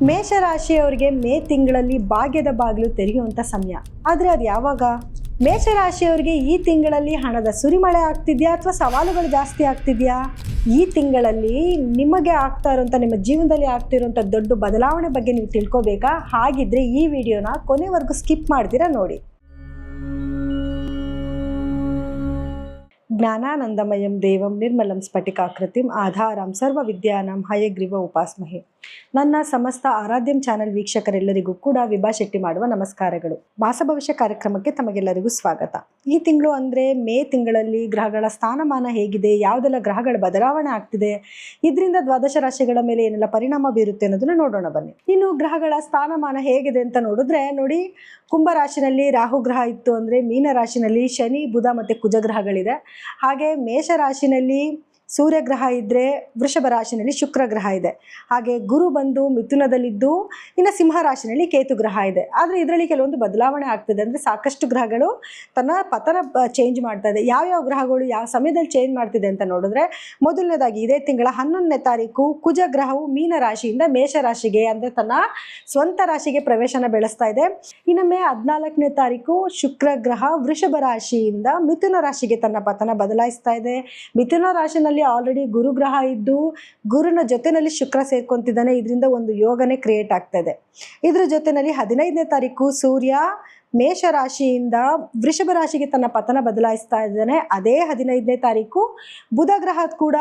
ಮೇಷರಾಶಿಯವರಿಗೆ ಮೇ ತಿಂಗಳಲ್ಲಿ ಭಾಗ್ಯದ ಬಾಗಿಲು ತೆರೆಯುವಂಥ ಸಮಯ. ಆದರೆ ಅದು ಯಾವಾಗ? ಮೇಷರಾಶಿಯವರಿಗೆ ಈ ತಿಂಗಳಲ್ಲಿ ಹಣದ ಸುರಿಮಳೆ ಆಗ್ತಿದೆಯಾ ಅಥವಾ ಸವಾಲುಗಳು ಜಾಸ್ತಿ ಆಗ್ತಿದೆಯಾ? ಈ ತಿಂಗಳಲ್ಲಿ ನಿಮಗೆ ಆಗ್ತಾ ಇರೋಂಥ, ನಿಮ್ಮ ಜೀವನದಲ್ಲಿ ಆಗ್ತಿರೋಂಥ ದೊಡ್ಡ ಬದಲಾವಣೆ ಬಗ್ಗೆ ನೀವು ತಿಳ್ಕೊಬೇಕಾ? ಹಾಗಿದ್ರೆ ಈ ವಿಡಿಯೋನ ಕೊನೆವರೆಗೂ ಸ್ಕಿಪ್ ಮಾಡ್ತೀರಾ ನೋಡಿ. ಜ್ಞಾನಾನಂದಮಯಂ ದೇವಂ ನಿರ್ಮಲಂ ಸ್ಫಟಿಕಾಕೃತಿಂ ಆಧಾರಂ ಸರ್ವ ವಿದ್ಯಾನಾಂ ಹಯಗ್ರೀವ ಉಪಾಸ್ಮಹೆ. ನನ್ನ ಸಮಸ್ತ ಆರಾಧ್ಯಂ ಚಾನೆಲ್ ವೀಕ್ಷಕರೆಲ್ಲರಿಗೂ ಕೂಡ ವಿಭಾ ಶೆಟ್ಟಿ ಮಾಡುವ ನಮಸ್ಕಾರಗಳು. ಮಾಸ ಭವಿಷ್ಯ ಕಾರ್ಯಕ್ರಮಕ್ಕೆ ತಮಗೆಲ್ಲರಿಗೂ ಸ್ವಾಗತ. ಈ ತಿಂಗಳು ಅಂದರೆ ಮೇ ತಿಂಗಳಲ್ಲಿ ಗ್ರಹಗಳ ಸ್ಥಾನಮಾನ ಹೇಗಿದೆ, ಯಾವುದೆಲ್ಲ ಗ್ರಹಗಳ ಬದಲಾವಣೆ ಆಗ್ತಿದೆ, ಇದರಿಂದ ದ್ವಾದಶ ರಾಶಿಗಳ ಮೇಲೆ ಏನೆಲ್ಲ ಪರಿಣಾಮ ಬೀರುತ್ತೆ ಅನ್ನೋದನ್ನ ನೋಡೋಣ ಬನ್ನಿ. ಇನ್ನು ಗ್ರಹಗಳ ಸ್ಥಾನಮಾನ ಹೇಗಿದೆ ಅಂತ ನೋಡಿದ್ರೆ ನೋಡಿ, ಕುಂಭ ರಾಶಿನಲ್ಲಿ ರಾಹು ಗ್ರಹ ಇತ್ತು ಅಂದರೆ ಮೀನ ರಾಶಿನಲ್ಲಿ ಶನಿ, ಬುಧ ಮತ್ತು ಕುಜ ಗ್ರಹಗಳಿದೆ. ಹಾಗೆ ಮೇಷ ರಾಶಿನಲ್ಲಿ ಸೂರ್ಯ ಗ್ರಹ ಇದ್ದರೆ ವೃಷಭ ರಾಶಿನಲ್ಲಿ ಶುಕ್ರ ಗ್ರಹ ಇದೆ. ಹಾಗೆ ಗುರು ಬಂದು ಮಿಥುನದಲ್ಲಿದ್ದು ಇನ್ನು ಸಿಂಹ ರಾಶಿನಲ್ಲಿ ಕೇತು ಗ್ರಹ ಇದೆ. ಆದರೆ ಇದರಲ್ಲಿ ಕೆಲವೊಂದು ಬದಲಾವಣೆ ಆಗ್ತಿದೆ. ಅಂದರೆ ಸಾಕಷ್ಟು ಗ್ರಹಗಳು ತನ್ನ ಪತನ ಚೇಂಜ್ ಮಾಡ್ತಾ ಇದೆ. ಯಾವ್ಯಾವ ಗ್ರಹಗಳು ಯಾವ ಸಮಯದಲ್ಲಿ ಚೇಂಜ್ ಮಾಡ್ತಿದೆ ಅಂತ ನೋಡಿದ್ರೆ, ಮೊದಲನೇದಾಗಿ ಇದೇ ತಿಂಗಳ 11ನೇ ತಾರೀಕು ಕುಜ ಗ್ರಹವು ಮೀನ ರಾಶಿಯಿಂದ ಮೇಷ ರಾಶಿಗೆ ಅಂದರೆ ತನ್ನ ಸ್ವಂತ ರಾಶಿಗೆ ಪ್ರವೇಶನ ಬೆಳೆಸ್ತಾ ಇದೆ. ಇನ್ನು ಮೇ 14ನೇ ತಾರೀಕು ಶುಕ್ರ ಗ್ರಹ ವೃಷಭ ರಾಶಿಯಿಂದ ಮಿಥುನ ರಾಶಿಗೆ ತನ್ನ ಪತನ ಬದಲಾಯಿಸ್ತಾ ಇದೆ. ಮಿಥುನ ರಾಶಿನಲ್ಲಿ ಆಲ್ರೆಡಿ ಗುರು ಗ್ರಹ ಇದ್ದು ಗುರುನ ಜೊತೆನಲ್ಲಿ ಶುಕ್ರ ಸೇರ್ಕೊಂತಿದ್ದಾನೆ. ಇದರಿಂದ ಒಂದು ಯೋಗನೆ ಕ್ರಿಯೇಟ್ ಆಗ್ತದೆ. ಇದ್ರ ಜೊತೆನಲ್ಲಿ 15ನೇ ತಾರೀಕು ಸೂರ್ಯ ಮೇಷ ರಾಶಿಯಿಂದ ವೃಷಭ ರಾಶಿಗೆ ತನ್ನ ಪತನ ಬದಲಾಯಿಸ್ತಾ ಇದ್ದಾನೆ. ಅದೇ 15ನೇ ತಾರೀಕು ಬುಧ ಗ್ರಹ ಕೂಡ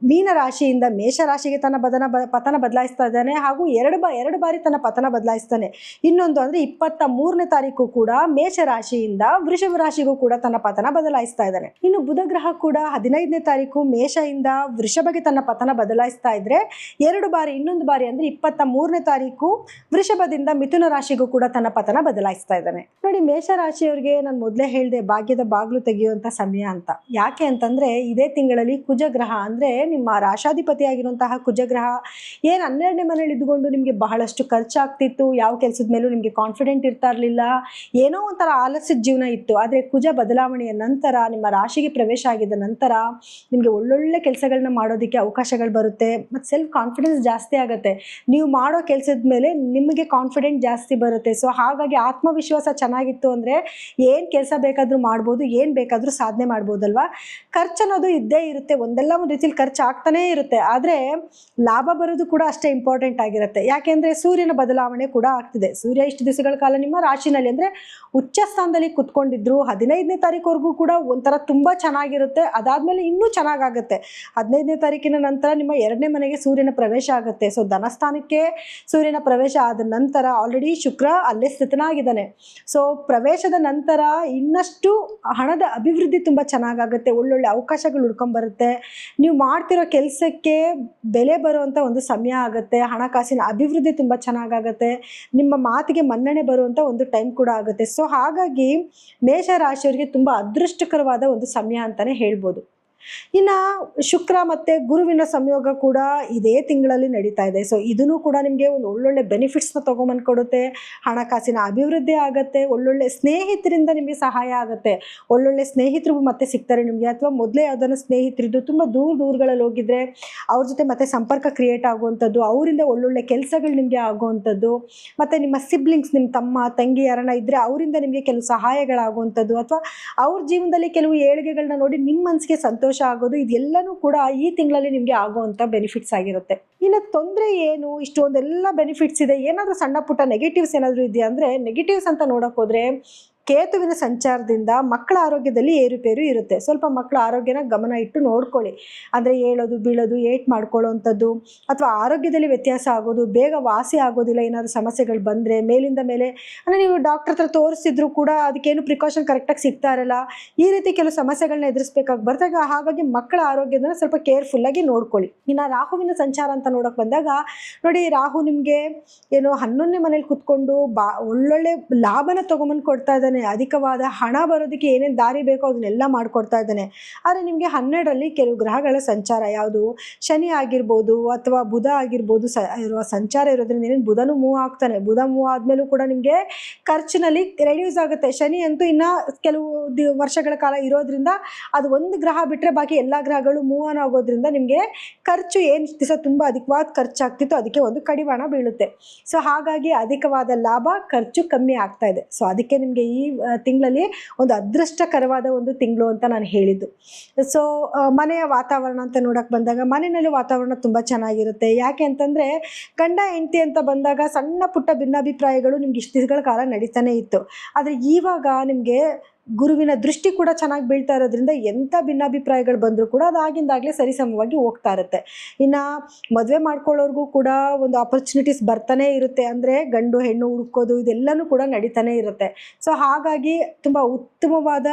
ಮೀನ ರಾಶಿಯಿಂದ ಮೇಷ ರಾಶಿಗೆ ತನ್ನ ಪತನ ಬದಲಾಯಿಸ್ತಾ ಇದ್ದಾನೆ. ಹಾಗೂ ಎರಡು ಬಾರಿ ತನ್ನ ಪತನ ಬದಲಾಯಿಸ್ತಾನೆ. ಇನ್ನೊಂದು ಅಂದರೆ 23ನೇ ತಾರೀಕು ಕೂಡ ಮೇಷ ರಾಶಿಯಿಂದ ವೃಷಭ ರಾಶಿಗೂ ಕೂಡ ತನ್ನ ಪತನ ಬದಲಾಯಿಸ್ತಾ ಇದ್ದಾನೆ. ಇನ್ನು ಬುಧ ಗ್ರಹ ಕೂಡ 15ನೇ ತಾರೀಕು ಮೇಷದಿಂದ ವೃಷಭಗೆ ತನ್ನ ಪತನ ಬದಲಾಯಿಸ್ತಾ ಇದ್ರೆ ಇನ್ನೊಂದು ಬಾರಿ ಅಂದರೆ 23ನೇ ತಾರೀಕು ವೃಷಭದಿಂದ ಮಿಥುನ ರಾಶಿಗೂ ಕೂಡ ತನ್ನ ಪತನ ಬದಲಾಯಿಸ್ತಾ ಇದ್ದಾನೆ. ನೋಡಿ, ಮೇಷ ರಾಶಿಯವರಿಗೆ ನಾನು ಮೊದಲೇ ಹೇಳಿದೆ ಭಾಗ್ಯದ ಬಾಗಿಲು ತೆಗೆಯುವಂಥ ಸಮಯ ಅಂತ. ಯಾಕೆ ಅಂತಂದರೆ ಇದೇ ತಿಂಗಳಲ್ಲಿ ಕುಜ ಗ್ರಹ ಅಂದರೆ ನಿಮ್ಮ ರಾಶಾಧಿಪತಿ ಆಗಿರುವಂತಹ ಕುಜಗ್ರಹ ಏನು 12ನೇ ಮನೇಲಿ ಇದ್ದುಕೊಂಡು ನಿಮಗೆ ಬಹಳಷ್ಟು ಖರ್ಚಾಗ್ತಿತ್ತು. ಯಾವ ಕೆಲಸದ ಮೇಲೂ ನಿಮಗೆ ಕಾನ್ಫಿಡೆಂಟ್ ಇರ್ತಾ ಇರಲಿಲ್ಲ. ಏನೋ ಒಂಥರ ಆಲಸ್ಯದ ಜೀವನ ಇತ್ತು. ಆದರೆ ಕುಜ ಬದಲಾವಣೆಯ ನಂತರ, ನಿಮ್ಮ ರಾಶಿಗೆ ಪ್ರವೇಶ ಆಗಿದ ನಂತರ ನಿಮಗೆ ಒಳ್ಳೊಳ್ಳೆ ಕೆಲಸಗಳನ್ನ ಮಾಡೋದಕ್ಕೆ ಅವಕಾಶಗಳು ಬರುತ್ತೆ. ಮತ್ತು ಸೆಲ್ಫ್ ಕಾನ್ಫಿಡೆನ್ಸ್ ಜಾಸ್ತಿ ಆಗುತ್ತೆ. ನೀವು ಮಾಡೋ ಕೆಲಸದ ಮೇಲೆ ನಿಮಗೆ ಕಾನ್ಫಿಡೆಂಟ್ ಜಾಸ್ತಿ ಬರುತ್ತೆ. ಸೊ ಹಾಗಾಗಿ ಆತ್ಮವಿಶ್ವಾಸ ಚೆನ್ನಾಗಿತ್ತು ಅಂದರೆ ಏನು ಕೆಲಸ ಬೇಕಾದರೂ ಮಾಡ್ಬೋದು, ಏನು ಬೇಕಾದರೂ ಸಾಧನೆ ಮಾಡ್ಬೋದಲ್ವಾ. ಖರ್ಚು ಅನ್ನೋದು ಇದ್ದೇ ಇರುತ್ತೆ. ಒಂದಲ್ಲ ಒಂದು ರೀತಿಯಲ್ಲಿ ಖರ್ಚು ಆಗ್ತಾನೇ ಇರುತ್ತೆ. ಆದರೆ ಲಾಭ ಬರೋದು ಕೂಡ ಅಷ್ಟೇ ಇಂಪಾರ್ಟೆಂಟ್ ಆಗಿರುತ್ತೆ. ಯಾಕೆಂದರೆ ಸೂರ್ಯನ ಬದಲಾವಣೆ ಕೂಡ ಆಗ್ತಿದೆ. ಸೂರ್ಯ ಇಷ್ಟು ದಿವಸಗಳ ಕಾಲ ನಿಮ್ಮ ರಾಶಿನಲ್ಲಿ ಅಂದರೆ ಉಚ್ಚ ಸ್ಥಾನದಲ್ಲಿ ಕುತ್ಕೊಂಡಿದ್ರು. 15ನೇ ತಾರೀಕುವರೆಗೂ ಕೂಡ ಒಂಥರ ತುಂಬ ಚೆನ್ನಾಗಿರುತ್ತೆ. ಅದಾದಮೇಲೆ ಇನ್ನೂ ಚೆನ್ನಾಗಾಗುತ್ತೆ. 15ನೇ ತಾರೀಕಿನ ನಂತರ ನಿಮ್ಮ 2ನೇ ಮನೆಗೆ ಸೂರ್ಯನ ಪ್ರವೇಶ ಆಗುತ್ತೆ. ಸೊ ಧನಸ್ಥಾನಕ್ಕೆ ಸೂರ್ಯನ ಪ್ರವೇಶ ಆದ ನಂತರ ಆಲ್ರೆಡಿ ಶುಕ್ರ ಅಲ್ಲೇ ಸ್ಥಿತನಾಗಿದ್ದಾನೆ. ಸೊ ಪ್ರವೇಶದ ನಂತರ ಇನ್ನಷ್ಟು ಹಣದ ಅಭಿವೃದ್ಧಿ ತುಂಬ ಚೆನ್ನಾಗಾಗುತ್ತೆ. ಒಳ್ಳೊಳ್ಳೆ ಅವಕಾಶಗಳು ಹುಡ್ಕೊಂಬರುತ್ತೆ. ನೀವು ಮಾಡ್ತಿರೋ ಕೆಲಸಕ್ಕೆ ಬೆಲೆ ಬರುವಂಥ ಒಂದು ಸಮಯ ಆಗುತ್ತೆ. ಹಣಕಾಸಿನ ಅಭಿವೃದ್ಧಿ ತುಂಬ ಚೆನ್ನಾಗಾಗುತ್ತೆ. ನಿಮ್ಮ ಮಾತಿಗೆ ಮನ್ನಣೆ ಬರುವಂಥ ಒಂದು ಟೈಮ್ ಕೂಡ ಆಗುತ್ತೆ. ಸೊ ಹಾಗಾಗಿ ಮೇಷರಾಶಿಯವರಿಗೆ ತುಂಬ ಅದೃಷ್ಟಕರವಾದ ಒಂದು ಸಮಯ ಅಂತಲೇ ಹೇಳ್ಬೋದು. ಇನ್ನು ಶುಕ್ರ ಮತ್ತು ಗುರುವಿನ ಸಂಯೋಗ ಕೂಡ ಇದೇ ತಿಂಗಳಲ್ಲಿ ನಡೀತಾ ಇದೆ. ಸೊ ಇದನ್ನು ಕೂಡ ನಿಮಗೆ ಒಂದು ಒಳ್ಳೊಳ್ಳೆ ಬೆನಿಫಿಟ್ಸ್ನ ತೊಗೊಂಬಂದು ಕೊಡುತ್ತೆ. ಹಣಕಾಸಿನ ಅಭಿವೃದ್ಧಿ ಆಗುತ್ತೆ. ಒಳ್ಳೊಳ್ಳೆ ಸ್ನೇಹಿತರಿಂದ ನಿಮಗೆ ಸಹಾಯ ಆಗುತ್ತೆ. ಒಳ್ಳೊಳ್ಳೆ ಸ್ನೇಹಿತರು ಮತ್ತೆ ಸಿಗ್ತಾರೆ ನಿಮಗೆ. ಅಥವಾ ಮೊದಲೇ ಯಾವುದನ್ನು ಸ್ನೇಹಿತರಿದ್ದು ತುಂಬ ದೂರಗಳಲ್ಲಿ ಹೋಗಿದ್ರೆ ಅವ್ರ ಜೊತೆ ಮತ್ತೆ ಸಂಪರ್ಕ ಕ್ರಿಯೇಟ್ ಆಗುವಂಥದ್ದು, ಅವರಿಂದ ಒಳ್ಳೊಳ್ಳೆ ಕೆಲಸಗಳು ನಿಮಗೆ ಆಗುವಂಥದ್ದು, ಮತ್ತು ನಿಮ್ಮ ಸಿಬ್ಲಿಂಗ್ಸ್, ನಿಮ್ಮ ತಮ್ಮ ತಂಗಿ ಯಾರನ್ನ ಇದ್ದರೆ ಅವರಿಂದ ನಿಮಗೆ ಕೆಲವು ಸಹಾಯಗಳಾಗುವಂಥದ್ದು, ಅಥವಾ ಅವ್ರ ಜೀವನದಲ್ಲಿ ಕೆಲವು ಏಳಿಗೆಗಳನ್ನ ನೋಡಿ ನಿಮ್ಮ ಮನಸ್ಸಿಗೆ ಸಂತೋಷ ಆಗೋದು, ಇದೆಲ್ಲನೂ ಕೂಡ ಈ ತಿಂಗಳಲ್ಲಿ ನಿಮಗೆ ಆಗುವಂಥ ಬೆನಿಫಿಟ್ಸ್ ಆಗಿರುತ್ತೆ. ಇನ್ನು ತೊಂದರೆ ಏನು? ಇಷ್ಟೊಂದೆಲ್ಲ ಬೆನಿಫಿಟ್ಸ್ ಇದೆ, ಏನಾದರೂ ಸಣ್ಣ ಪುಟ್ಟ ನೆಗೆಟಿವ್ಸ್ ಏನಾದರೂ ಇದೆಯಾ ಅಂದರೆ, ನೆಗೆಟಿವ್ಸ್ ಅಂತ ನೋಡೋಕೆ ಹೋದರೆ ಕೇತುವಿನ ಸಂಚಾರದಿಂದ ಮಕ್ಕಳ ಆರೋಗ್ಯದಲ್ಲಿ ಏರುಪೇರು ಇರುತ್ತೆ. ಸ್ವಲ್ಪ ಮಕ್ಕಳ ಆರೋಗ್ಯನ ಗಮನ ಇಟ್ಟು ನೋಡ್ಕೊಳ್ಳಿ. ಅಂದರೆ ಏಳೋದು ಬೀಳೋದು, ಏಟ್ ಮಾಡ್ಕೊಳ್ಳೋವಂಥದ್ದು, ಅಥವಾ ಆರೋಗ್ಯದಲ್ಲಿ ವ್ಯತ್ಯಾಸ ಆಗೋದು, ಬೇಗ ವಾಸಿ ಆಗೋದಿಲ್ಲ. ಏನಾದರೂ ಸಮಸ್ಯೆಗಳು ಬಂದರೆ ಮೇಲಿಂದ ಮೇಲೆ, ಅಂದರೆ ನೀವು ಡಾಕ್ಟರ್ ಹತ್ರ ತೋರಿಸಿದ್ರು ಕೂಡ ಅದಕ್ಕೇನು ಪ್ರಿಕಾಷನ್ ಕರೆಕ್ಟಾಗಿ ಸಿಗ್ತಾ ಇರಲ್ಲ. ಈ ರೀತಿ ಕೆಲವು ಸಮಸ್ಯೆಗಳನ್ನ ಎದುರಿಸ್ಬೇಕಾಗಿ ಬರ್ದಾಗ, ಹಾಗಾಗಿ ಮಕ್ಕಳ ಆರೋಗ್ಯದನ್ನ ಸ್ವಲ್ಪ ಕೇರ್ಫುಲ್ಲಾಗಿ ನೋಡ್ಕೊಳ್ಳಿ. ಇನ್ನು ರಾಹುವಿನ ಸಂಚಾರ ಅಂತ ನೋಡೋಕೆ ಬಂದಾಗ ನೋಡಿ, ರಾಹು ನಿಮಗೆ ಏನು 11ನೇ ಮನೇಲಿ ಕುತ್ಕೊಂಡು ಒಳ್ಳೊಳ್ಳೆ ಲಾಭನ ತೊಗೊಂಬಂದು ಕೊಡ್ತಾ ಇದ್ದಾನೆ. ಇದ್ದಾನೆ, ಅಧಿಕವಾದ ಹಣ ಬರೋದಕ್ಕೆ ಏನೇನು ದಾರಿ ಬೇಕೋ ಅದನ್ನೆಲ್ಲ ಮಾಡಿಕೊಡ್ತಾ ಇದ್ದಾನೆ. ಆದರೆ ನಿಮಗೆ 12ರಲ್ಲಿ ಕೆಲವು ಗ್ರಹಗಳ ಸಂಚಾರ, ಯಾವುದು ಶನಿ ಆಗಿರ್ಬೋದು ಅಥವಾ ಬುಧ ಆಗಿರ್ಬೋದು ಇರುವ ಸಂಚಾರ ಇರೋದ್ರಿಂದ ಏನೇನು ಬುಧನೂ ಮೂವ್ ಆಗ್ತಾನೆ. ಬುಧ ಮೂವ್ ಆದಮೇಲೂ ಕೂಡ ನಿಮಗೆ ಖರ್ಚಿನಲ್ಲಿ ರೆಡ್ಯೂಸ್ ಆಗುತ್ತೆ. ಶನಿ ಅಂತೂ ಇನ್ನು ಕೆಲವು ವರ್ಷಗಳ ಕಾಲ ಇರೋದ್ರಿಂದ ಅದು ಒಂದು ಗ್ರಹ ಬಿಟ್ಟರೆ ಬಾಕಿ ಎಲ್ಲ ಗ್ರಹಗಳು ಮೂವ್ ಆನ್ ಆಗೋದ್ರಿಂದ ನಿಮಗೆ ಖರ್ಚು ಏನು ದಿವಸ ತುಂಬ ಅಧಿಕವಾದ ಖರ್ಚಾಗ್ತಿತ್ತು ಅದಕ್ಕೆ ಒಂದು ಕಡಿವಾಣ ಬೀಳುತ್ತೆ. ಸೊ ಹಾಗಾಗಿ ಅಧಿಕವಾದ ಲಾಭ, ಖರ್ಚು ಕಮ್ಮಿ ಆಗ್ತಾ ಇದೆ. ಸೊ ಅದಕ್ಕೆ ನಿಮಗೆ ಈ ತಿಂಗಳಲ್ಲಿ ಒಂದು ಅದೃಷ್ಟಕರವಾದ ಒಂದು ತಿಂಗಳು ಅಂತ ನಾನು ಹೇಳಿದ್ದು. ಸೊ ಮನೆಯ ವಾತಾವರಣ ಅಂತ ನೋಡೋಕೆ ಬಂದಾಗ ಮನೆಯಲ್ಲೂ ವಾತಾವರಣ ತುಂಬ ಚೆನ್ನಾಗಿರುತ್ತೆ. ಯಾಕೆ ಅಂತಂದರೆ ಗಂಡ ಹೆಂಡತಿ ಅಂತ ಬಂದಾಗ ಸಣ್ಣ ಪುಟ್ಟ ಭಿನ್ನಾಭಿಪ್ರಾಯಗಳು ನಿಮ್ಗೆ ಇಷ್ಟು ದಿವಸಗಳ ಕಾಲ ನಡೀತಾನೆ ಇತ್ತು. ಆದರೆ ಇವಾಗ ನಿಮಗೆ ಗುರುವಿನ ದೃಷ್ಟಿ ಕೂಡ ಚೆನ್ನಾಗಿ ಬೀಳ್ತಾ ಇರೋದ್ರಿಂದ ಎಂಥ ಭಿನ್ನಾಭಿಪ್ರಾಯಗಳು ಬಂದರೂ ಕೂಡ ಅದು ಆಗಿಂದಾಗಲೇ ಸರಿಸಮವಾಗಿ ಹೋಗ್ತಾ ಇರುತ್ತೆ. ಇನ್ನು ಮದುವೆ ಮಾಡ್ಕೊಳ್ಳೋರ್ಗೂ ಕೂಡ ಒಂದು ಆಪರ್ಚುನಿಟೀಸ್ ಬರ್ತಾನೆ ಇರುತ್ತೆ. ಅಂದರೆ ಗಂಡು ಹೆಣ್ಣು ಹುಡುಕೋದು ಇದೆಲ್ಲನೂ ಕೂಡ ನಡೀತಾನೆ ಇರುತ್ತೆ. ಸೊ ಹಾಗಾಗಿ ತುಂಬ ಉತ್ತಮವಾದ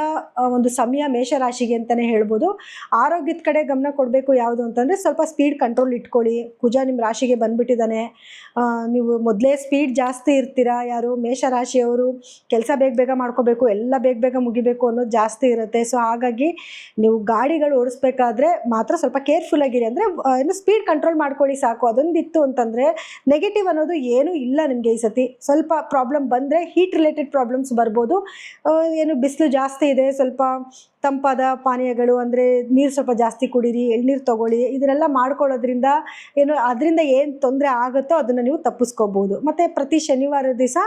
ಒಂದು ಸಮಯ ಮೇಷರಾಶಿಗೆ ಅಂತಲೇ ಹೇಳ್ಬೋದು. ಆರೋಗ್ಯದ ಕಡೆ ಗಮನ ಕೊಡಬೇಕು. ಯಾವುದು ಅಂತಂದರೆ ಸ್ವಲ್ಪ ಸ್ಪೀಡ್ ಕಂಟ್ರೋಲ್ ಇಟ್ಕೊಳ್ಳಿ. ಕುಜ ನಿಮ್ಮ ರಾಶಿಗೆ ಬಂದುಬಿಟ್ಟಿದ್ದಾನೆ. ನೀವು ಮೊದಲೇ ಸ್ಪೀಡ್ ಜಾಸ್ತಿ ಇರ್ತೀರಾ. ಯಾರು ಮೇಷರಾಶಿಯವರು ಕೆಲಸ ಬೇಗ ಬೇಗ ಮಾಡ್ಕೋಬೇಕು, ಎಲ್ಲ ಬೇಗ ಬೇಗ ಮುಗಿಬೇಕು ಅನ್ನೋದು ಜಾಸ್ತಿ ಇರುತ್ತೆ. ಸೊ ಹಾಗಾಗಿ ನೀವು ಗಾಡಿಗಳು ಓಡಿಸ್ಬೇಕಾದ್ರೆ ಮಾತ್ರ ಸ್ವಲ್ಪ ಕೇರ್ಫುಲ್ ಆಗಿರಿ. ಅಂದರೆ ಏನು ಸ್ಪೀಡ್ ಕಂಟ್ರೋಲ್ ಮಾಡ್ಕೊಳ್ಳಿ ಸಾಕು. ಅದೊಂದಿತ್ತು ಅಂತಂದರೆ ನೆಗೆಟಿವ್ ಅನ್ನೋದು ಏನೂ ಇಲ್ಲ ನಿಮಗೆ. ಈ ಸತಿ ಸ್ವಲ್ಪ ಪ್ರಾಬ್ಲಮ್ ಬಂದರೆ ಹೀಟ್ ರಿಲೇಟೆಡ್ ಪ್ರಾಬ್ಲಮ್ಸ್ ಬರ್ಬೋದು. ಏನು ಬಿಸಿಲು ಜಾಸ್ತಿ ಇದೆ, ಸ್ವಲ್ಪ ತಂಪಾದ ಪಾನೀಯಗಳು ಅಂದರೆ ನೀರು ಸ್ವಲ್ಪ ಜಾಸ್ತಿ ಕುಡೀರಿ, ಎಳ್ನೀರು ತೊಗೊಳ್ಳಿ. ಇದನ್ನೆಲ್ಲ ಮಾಡ್ಕೊಳ್ಳೋದ್ರಿಂದ ಅದರಿಂದ ಏನು ತೊಂದರೆ ಆಗುತ್ತೋ ಅದನ್ನು ನೀವು ತಪ್ಪಿಸ್ಕೋಬೋದು. ಮತ್ತು ಪ್ರತಿ ಶನಿವಾರ ದಿವಸ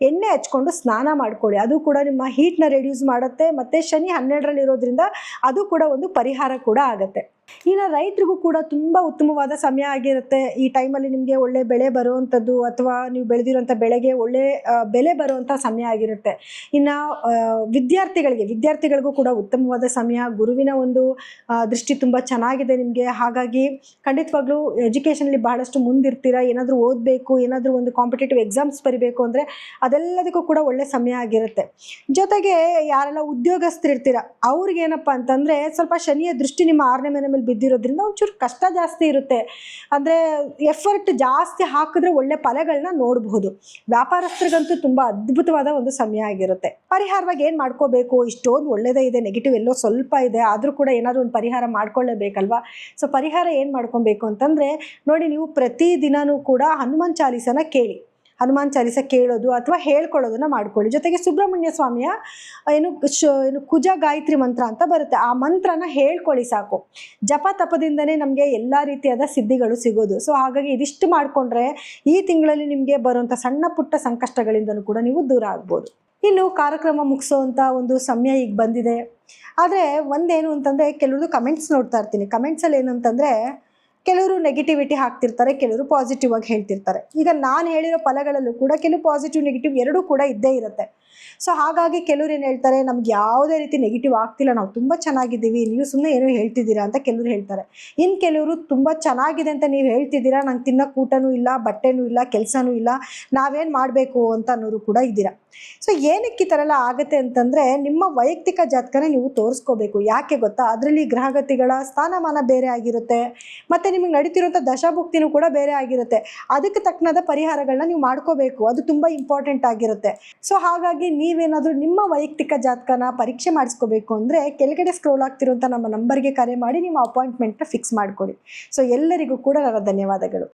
ಎಣ್ಣೆ ಹಚ್ಕೊಂಡು ಸ್ನಾನ ಮಾಡ್ಕೊಳ್ಳಿ. ಅದು ಕೂಡ ನಿಮ್ಮ ಹೀಟ್ನ ರೆಡ್ಯೂಸ್ ಮಾಡುತ್ತೆ. ಮತ್ತು ಶನಿ 12ರಲ್ಲಿ ಇರೋದ್ರಿಂದ ಅದು ಕೂಡ ಒಂದು ಪರಿಹಾರ ಕೂಡ ಆಗುತ್ತೆ. ಇನ್ನು ರೈತರಿಗೂ ಕೂಡ ತುಂಬ ಉತ್ತಮವಾದ ಸಮಯ ಆಗಿರುತ್ತೆ. ಈ ಟೈಮಲ್ಲಿ ನಿಮಗೆ ಒಳ್ಳೆ ಬೆಳೆ ಬರುವಂಥದ್ದು ಅಥವಾ ನೀವು ಬೆಳೆದಿರೋಂಥ ಬೆಳೆಗೆ ಒಳ್ಳೆ ಬೆಲೆ ಬರುವಂಥ ಸಮಯ ಆಗಿರುತ್ತೆ. ಇನ್ನು ವಿದ್ಯಾರ್ಥಿಗಳಿಗೂ ಕೂಡ ಉತ್ತಮವಾದ ಸಮಯ. ಗುರುವಿನ ಒಂದು ದೃಷ್ಟಿ ತುಂಬ ಚೆನ್ನಾಗಿದೆ ನಿಮಗೆ. ಹಾಗಾಗಿ ಖಂಡಿತವಾಗ್ಲೂ ಎಜುಕೇಷನಲ್ಲಿ ಬಹಳಷ್ಟು ಮುಂದಿರ್ತೀರ. ಏನಾದರೂ ಓದಬೇಕು, ಏನಾದರೂ ಒಂದು ಕಾಂಪಿಟೇಟಿವ್ ಎಕ್ಸಾಮ್ಸ್ ಬರೀಬೇಕು ಅಂದರೆ ಅದೆಲ್ಲದಕ್ಕೂ ಕೂಡ ಒಳ್ಳೆ ಸಮಯ ಆಗಿರುತ್ತೆ. ಜೊತೆಗೆ ಯಾರೆಲ್ಲ ಉದ್ಯೋಗಸ್ಥರಿರ್ತೀರ ಅವ್ರಿಗೇನಪ್ಪ ಅಂತಂದರೆ ಸ್ವಲ್ಪ ಶನಿಯ ದೃಷ್ಟಿ ನಿಮ್ಮ 6ನೇ ಮನೆ ಮೇಲೆ ಬಿದ್ದಿರೋದ್ರಿಂದ ಒಂಚೂರು ಕಷ್ಟ ಜಾಸ್ತಿ ಇರುತ್ತೆ. ಅಂದರೆ ಎಫರ್ಟ್ ಜಾಸ್ತಿ ಹಾಕಿದ್ರೆ ಒಳ್ಳೆ ಫಲಗಳನ್ನ ನೋಡಬಹುದು. ವ್ಯಾಪಾರಸ್ಥರಿಗಂತೂ ತುಂಬ ಅದ್ಭುತವಾದ ಒಂದು ಸಮಯ ಆಗಿರುತ್ತೆ. ಪರಿಹಾರವಾಗಿ ಏನು ಮಾಡ್ಕೋಬೇಕು? ಇಷ್ಟೊಂದು ಒಳ್ಳೆಯದೇ ಇದೆ, ನೆಗೆಟಿವ್ ಎಲ್ಲೋ ಸ್ವಲ್ಪ ಇದೆ, ಆದರೂ ಕೂಡ ಏನಾದರೂ ಒಂದು ಪರಿಹಾರ ಮಾಡ್ಕೊಳ್ಳೇಬೇಕಲ್ವಾ? ಸೊ ಪರಿಹಾರ ಏನು ಮಾಡ್ಕೊಬೇಕು ಅಂತಂದರೆ ನೋಡಿ, ನೀವು ಪ್ರತಿದಿನವೂ ಕೂಡ ಹನುಮಾನ್ ಚಾಲೀಸನ ಕೇಳಿ. ಹನುಮಾನ್ ಚಾಲೀಸ ಕೇಳೋದು ಅಥವಾ ಹೇಳ್ಕೊಳ್ಳೋದನ್ನು ಮಾಡ್ಕೊಳ್ಳಿ. ಜೊತೆಗೆ ಸುಬ್ರಹ್ಮಣ್ಯ ಸ್ವಾಮಿಯ ಏನು ಕುಜ ಗಾಯತ್ರಿ ಮಂತ್ರ ಅಂತ ಬರುತ್ತೆ, ಆ ಮಂತ್ರನ ಹೇಳ್ಕೊಳ್ಳಿ ಸಾಕು. ಜಪ ತಪದಿಂದನೇ ನಮಗೆ ಎಲ್ಲ ರೀತಿಯಾದ ಸಿದ್ಧಿಗಳು ಸಿಗೋದು. ಸೊ ಹಾಗಾಗಿ ಇದಿಷ್ಟು ಮಾಡಿಕೊಂಡ್ರೆ ಈ ತಿಂಗಳಲ್ಲಿ ನಿಮಗೆ ಬರುವಂಥ ಸಣ್ಣ ಪುಟ್ಟ ಸಂಕಷ್ಟಗಳಿಂದಲೂ ಕೂಡ ನೀವು ದೂರ ಆಗ್ಬೋದು. ಇನ್ನು ಕಾರ್ಯಕ್ರಮ ಮುಗಿಸೋವಂಥ ಒಂದು ಸಮಯ ಈಗ ಬಂದಿದೆ. ಆದರೆ ಒಂದೇನು ಅಂತಂದರೆ ಕೆಲವ್ರದ್ದು ಕಮೆಂಟ್ಸ್ ನೋಡ್ತಾ ಇರ್ತೀನಿ. ಕಮೆಂಟ್ಸಲ್ಲಿ ಏನು ಅಂತಂದರೆ ಕೆಲವರು ನೆಗೆಟಿವಿಟಿ ಹಾಕ್ತಿರ್ತಾರೆ, ಕೆಲವರು ಪಾಸಿಟಿವ್ ಆಗಿ ಹೇಳ್ತಿರ್ತಾರೆ. ಈಗ ನಾನು ಹೇಳಿರೋ ಫಲಗಳಲ್ಲೂ ಕೂಡ ಕೆಲವು ಪಾಸಿಟಿವ್ ನೆಗೆಟಿವ್ ಎರಡೂ ಕೂಡ ಇದ್ದೇ ಇರುತ್ತೆ. ಸೊ ಹಾಗಾಗಿ ಕೆಲವ್ರು ಏನು ಹೇಳ್ತಾರೆ, ನಮ್ಗೆ ಯಾವುದೇ ರೀತಿ ನೆಗೆಟಿವ್ ಆಗ್ತಿಲ್ಲ, ನಾವು ತುಂಬ ಚೆನ್ನಾಗಿದ್ದೀವಿ, ನೀವು ಸುಮ್ಮನೆ ಏನೋ ಹೇಳ್ತಿದ್ದೀರಾ ಅಂತ ಕೆಲವರು ಹೇಳ್ತಾರೆ. ಇನ್ನು ಕೆಲವರು ತುಂಬ ಚೆನ್ನಾಗಿದೆ ಅಂತ ನೀವು ಹೇಳ್ತಿದ್ದೀರಾ, ನಂಗೆ ತಿನ್ನೋಕೆ ಊಟನೂ ಇಲ್ಲ, ಬಟ್ಟೆನೂ ಇಲ್ಲ, ಕೆಲಸನೂ ಇಲ್ಲ, ನಾವೇನು ಮಾಡಬೇಕು ಅಂತ ಅನ್ನೋರು ಕೂಡ ಇದ್ದೀರಾ. ಸೊ ಏನಕ್ಕೆ ಈ ಥರ ಎಲ್ಲ ಆಗುತ್ತೆ ಅಂತಂದರೆ ನಿಮ್ಮ ವೈಯಕ್ತಿಕ ಜಾತಕನ ನೀವು ತೋರಿಸ್ಕೋಬೇಕು. ಯಾಕೆ ಗೊತ್ತಾ? ಅದರಲ್ಲಿ ಗ್ರಹಗತಿಗಳ ಸ್ಥಾನಮಾನ ಬೇರೆ ಆಗಿರುತ್ತೆ, ಮತ್ತು ನಿಮಗೆ ನಡೀತಿರೋಂಥ ದಶಾಭುಕ್ತಿನೂ ಕೂಡ ಬೇರೆ ಆಗಿರುತ್ತೆ. ಅದಕ್ಕೆ ತಕ್ಕನಾದ ಪರಿಹಾರಗಳನ್ನ ನೀವು ಮಾಡ್ಕೋಬೇಕು. ಅದು ತುಂಬ ಇಂಪಾರ್ಟೆಂಟ್ ಆಗಿರುತ್ತೆ. ಸೊ ಹಾಗಾಗಿ ನೀವೇನಾದರೂ ನಿಮ್ಮ ವೈಯಕ್ತಿಕ ಜಾತಕನ ಪರೀಕ್ಷೆ ಮಾಡಿಸ್ಕೋಬೇಕು ಅಂದರೆ ಕೆಳಗಡೆ ಸ್ಕ್ರೋಲ್ ಆಗ್ತಿರೋಂಥ ನಮ್ಮ ನಂಬರ್ಗೆ ಕರೆ ಮಾಡಿ ನಿಮ್ಮ ಅಪಾಯಿಂಟ್ಮೆಂಟ್ನ ಫಿಕ್ಸ್ ಮಾಡ್ಕೊಳ್ಳಿ. ಸೊ ಎಲ್ಲರಿಗೂ ಕೂಡ ನನ್ನ ಧನ್ಯವಾದಗಳು.